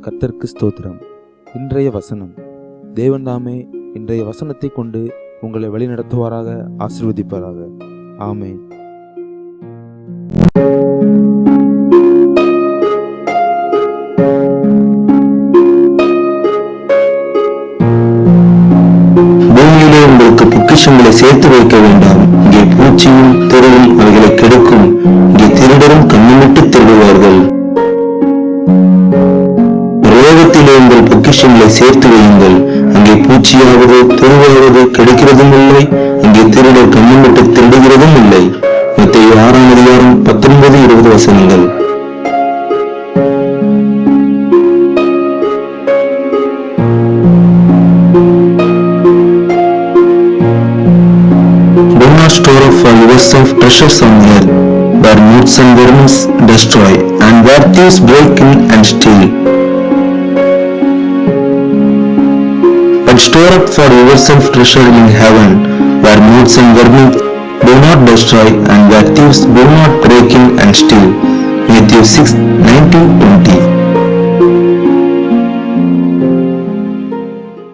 கர்த்தருக்கு ஸ்தோத்திரம். இன்றைய வசனம். தேவன் தாமே இன்றைய வசனத்தை கொண்டு உங்களை வழிநடத்துவாராக, ஆசீர்வதிப்பாராக. ஆமென். பூமியிலே உங்களுக்கு பொக்கிஷங்களை சேர்த்து வைக்க வேண்டாம். இங்கே பூச்சியும் திருவும் அவைகளை கெடுக்கும். இங்கே திருடரும் கண்ணுமிட்டு திருடுவார்கள். உலகத்திலே உங்கள் பொக்கிஷங்களை சேர்த்து வையுங்கள். அங்கே பூச்சியாவது திருவாவது கெடுக்கிறதும் இல்லை, அங்கே திருடர் கண்ணுமிட்டு திருடுகிறதும் இல்லை. மத்தேயு 6:19-20 வசனங்கள். Do not store up for yourself treasures on earth, where moths and vermin destroy, and where thieves break in and steal. But store up for yourself treasure in heaven, where moths and vermin do not destroy, and where thieves do not break in and steal. Matthew 6:19-20.